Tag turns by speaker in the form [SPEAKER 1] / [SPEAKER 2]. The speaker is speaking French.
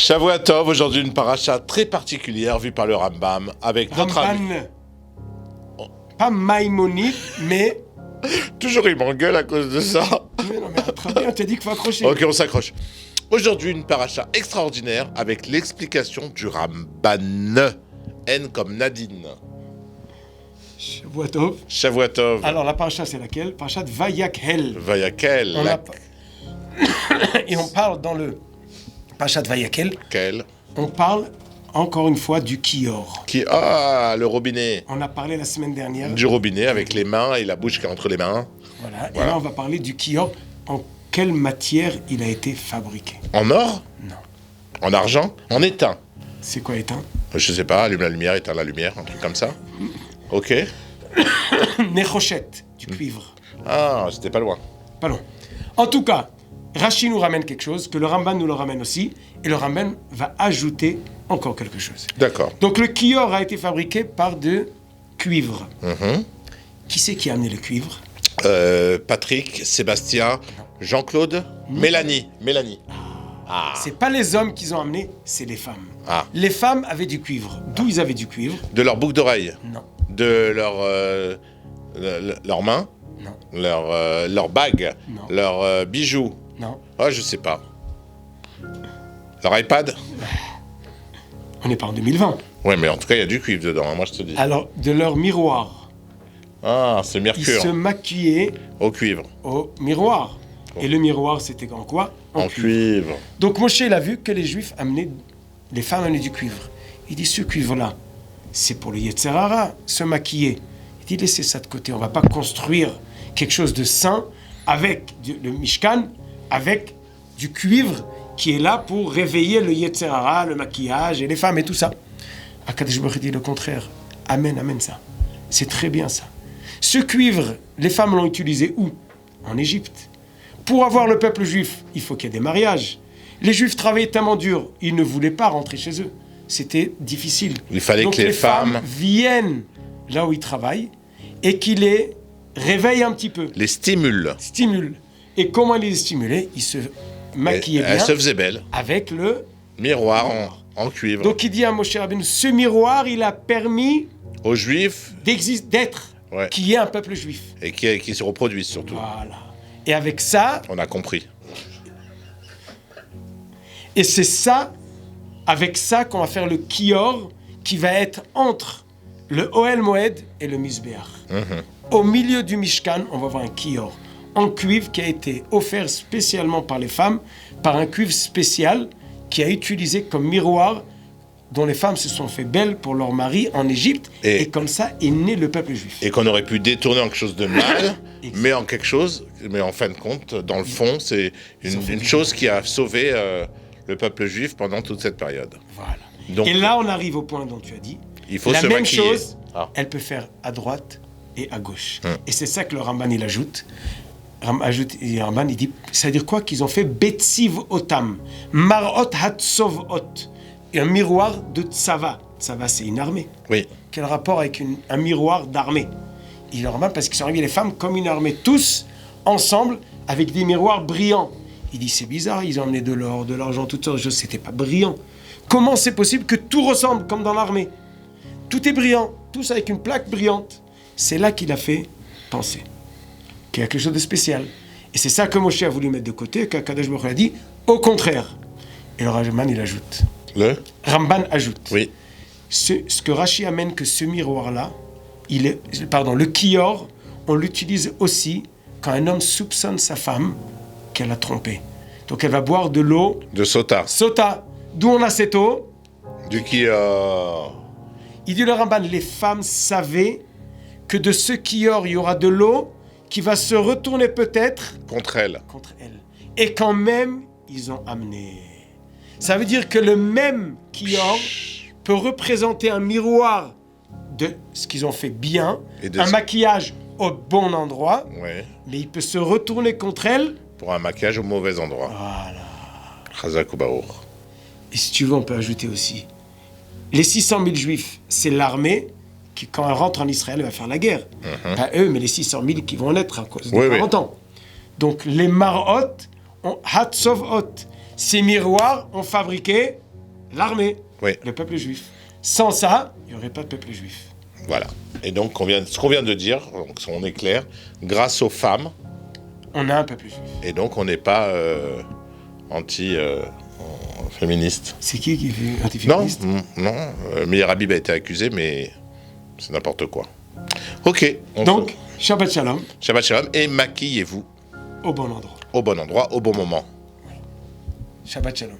[SPEAKER 1] Shavua Tov, aujourd'hui une paracha très particulière vue par le Rambam avec notre ami.
[SPEAKER 2] Pas Maïmonide, mais...
[SPEAKER 1] Toujours il m'engueule à cause de ça.
[SPEAKER 2] Mais non, mais très bien, on t'a dit qu'il faut accrocher.
[SPEAKER 1] Ok, on s'accroche. Aujourd'hui une paracha extraordinaire avec l'explication du Ramban. N comme Nadine.
[SPEAKER 2] Shavua Tov.
[SPEAKER 1] Shavua Tov.
[SPEAKER 2] Alors la paracha c'est laquelle? Paracha de Vayakhel.
[SPEAKER 1] Vayakhel.
[SPEAKER 2] Et on parle dans le paracha de Vayakhel.
[SPEAKER 1] Quel?
[SPEAKER 2] On parle encore une fois du Kior.
[SPEAKER 1] Le robinet.
[SPEAKER 2] On a parlé la semaine dernière.
[SPEAKER 1] Du robinet avec les mains et la bouche qui est entre les mains.
[SPEAKER 2] Voilà. Et là on va parler du Kior. En quelle matière il a été fabriqué?
[SPEAKER 1] En or?
[SPEAKER 2] Non.
[SPEAKER 1] En argent? En étain?
[SPEAKER 2] C'est quoi éteint?
[SPEAKER 1] Je sais pas, allume la lumière, éteins la lumière, un truc comme ça. Ok.
[SPEAKER 2] Néchochette, du cuivre.
[SPEAKER 1] Ah, c'était pas loin.
[SPEAKER 2] Pas long. En tout cas, Rashi nous ramène quelque chose, que le Ramban nous le ramène aussi, et le Ramban va ajouter encore quelque chose.
[SPEAKER 1] D'accord.
[SPEAKER 2] Donc le Kior a été fabriqué par de cuivre.
[SPEAKER 1] Mhm.
[SPEAKER 2] Qui c'est qui a amené le cuivre?
[SPEAKER 1] Patrick, Sébastien, Jean-Claude, Mélanie. Ah.
[SPEAKER 2] C'est pas les hommes qui ont amené, c'est les femmes.
[SPEAKER 1] Ah.
[SPEAKER 2] Les femmes avaient du cuivre. D'où ils avaient du cuivre?
[SPEAKER 1] De leur boucle d'oreille.
[SPEAKER 2] Non.
[SPEAKER 1] De leurs mains.
[SPEAKER 2] Non.
[SPEAKER 1] Leur bague.
[SPEAKER 2] Non.
[SPEAKER 1] Leurs bijoux.
[SPEAKER 2] Non.
[SPEAKER 1] Ah, je sais pas. Leur iPad.
[SPEAKER 2] On n'est pas en 2020.
[SPEAKER 1] Ouais, mais en tout cas, il y a du cuivre dedans, hein, moi je te dis.
[SPEAKER 2] Alors, de leur miroir.
[SPEAKER 1] Ah, c'est
[SPEAKER 2] Ils
[SPEAKER 1] mercure.
[SPEAKER 2] se maquillaient
[SPEAKER 1] Au cuivre.
[SPEAKER 2] au miroir. Et le miroir, c'était en quoi?
[SPEAKER 1] En cuivre.
[SPEAKER 2] Donc Moshe, il a vu que les Juifs amenaient, les femmes amenaient du cuivre. Il dit, ce cuivre-là, c'est pour le Yetzer Hara, se maquiller. Il dit, laissez ça de côté, on ne va pas construire quelque chose de sain avec le Mishkan, avec du cuivre qui est là pour réveiller le Yetzer Hara, le maquillage et les femmes et tout ça. Akadosh Baruch Hu dit le contraire. Amen ça. C'est très bien ça. Ce cuivre, les femmes l'ont utilisé où? En Égypte. Pour avoir le peuple juif, il faut qu'il y ait des mariages. Les Juifs travaillaient tellement dur, ils ne voulaient pas rentrer chez eux. C'était difficile.
[SPEAKER 1] Il fallait
[SPEAKER 2] Donc
[SPEAKER 1] que les femmes
[SPEAKER 2] viennent là où ils travaillent et qu'ils les réveillent un petit peu.
[SPEAKER 1] les stimulent.
[SPEAKER 2] Stimulent. Et comment les stimuler? Ils se maquillaient
[SPEAKER 1] Elle
[SPEAKER 2] bien
[SPEAKER 1] se faisait belle.
[SPEAKER 2] avec le...
[SPEAKER 1] Miroir en cuivre.
[SPEAKER 2] Donc il dit à Moshe Rabbeinu, ce miroir, il a permis
[SPEAKER 1] Aux Juifs
[SPEAKER 2] d'être,
[SPEAKER 1] Ouais.
[SPEAKER 2] qu'il y ait un peuple juif.
[SPEAKER 1] et qui se reproduisent surtout.
[SPEAKER 2] Voilà. Et avec ça,
[SPEAKER 1] On a compris.
[SPEAKER 2] et c'est ça, avec ça qu'on va faire le Kior, qui va être entre le Ohel Moed et le Mizbeach. Au milieu du Mishkan, on va voir un Kior en cuivre qui a été offert spécialement par les femmes, par un cuivre spécial qui a utilisé comme miroir dont les femmes se sont fait belles pour leur mari en Égypte, et comme ça est né le peuple juif.
[SPEAKER 1] Et qu'on aurait pu détourner en quelque chose de mal, mais en fin de compte, dans le fond, c'est une chose qui a sauvé le peuple juif pendant toute cette période.
[SPEAKER 2] Voilà.
[SPEAKER 1] Donc,
[SPEAKER 2] Et là, on arrive au point dont tu as dit.
[SPEAKER 1] il faut
[SPEAKER 2] la
[SPEAKER 1] se
[SPEAKER 2] même
[SPEAKER 1] maquiller.
[SPEAKER 2] chose,
[SPEAKER 1] Ah.
[SPEAKER 2] elle peut faire à droite et à gauche. Et c'est ça que le Ramban, il ajoute. Et Ramban, il dit, ça veut dire quoi? Qu'ils ont fait Betsiv Otam, Marot Hatsov Ot, et un miroir de Tsava. Tsava, c'est une armée.
[SPEAKER 1] Oui.
[SPEAKER 2] Quel rapport avec un miroir d'armée? Il est Ramban parce qu'ils sont arrivés les femmes comme une armée, tous ensemble, avec des miroirs brillants. Il dit, c'est bizarre, ils ont amené de l'or, de l'argent, toutes sortes de choses, c'était pas brillant. Comment c'est possible que tout ressemble comme dans l'armée? Tout est brillant, tous avec une plaque brillante. C'est là qu'il a fait penser qu'il y a quelque chose de spécial. Et c'est ça que Moshe a voulu mettre de côté, qu'Akadosh Baruch Hu a dit, au contraire. Et le Ramban, il ajoute. Ramban ajoute.
[SPEAKER 1] Oui.
[SPEAKER 2] Ce que Rashi amène, que ce miroir-là, le Kior, on l'utilise aussi quand un homme soupçonne sa femme qu'elle a trompé. Donc elle va boire de l'eau.
[SPEAKER 1] De Sota.
[SPEAKER 2] Sota. D'où on a cette eau?
[SPEAKER 1] Du qui
[SPEAKER 2] Il dit le Ramban, les femmes savaient que de ce Kior, il y aura de l'eau qui va se retourner peut-être
[SPEAKER 1] contre elle.
[SPEAKER 2] contre elles. Et quand même, ils ont amené. Ça veut dire que le même Kior peut représenter un miroir de ce qu'ils ont fait bien, un maquillage au bon endroit,
[SPEAKER 1] Ouais.
[SPEAKER 2] mais il peut se retourner contre elles.
[SPEAKER 1] Pour un maquillage au mauvais endroit.
[SPEAKER 2] Voilà.
[SPEAKER 1] Chazak ou Baruch.
[SPEAKER 2] Et si tu veux, on peut ajouter aussi. Les 600 000 juifs, c'est l'armée qui, quand elle rentre en Israël, va faire la guerre. Pas eux, mais les 600 000 qui vont naître à cause des 40 ans. Donc les marot, Hatzov Hot, ces miroirs ont fabriqué l'armée,
[SPEAKER 1] Oui.
[SPEAKER 2] le peuple juif. Sans ça, il n'y aurait pas de peuple juif.
[SPEAKER 1] Voilà. Et donc, ce qu'on vient de dire, donc, on est clair, grâce aux femmes,
[SPEAKER 2] On a un peuple juif.
[SPEAKER 1] et donc on n'est pas anti-féministe.
[SPEAKER 2] C'est qui est
[SPEAKER 1] Non,
[SPEAKER 2] antiféministe?
[SPEAKER 1] non. Meir Habib a été accusé, mais c'est n'importe quoi. Ok.
[SPEAKER 2] Donc, Shabbat Shalom,
[SPEAKER 1] Shabbat Shalom et maquillez-vous
[SPEAKER 2] au bon endroit.
[SPEAKER 1] au bon endroit, au bon moment.
[SPEAKER 2] Shabbat Shalom.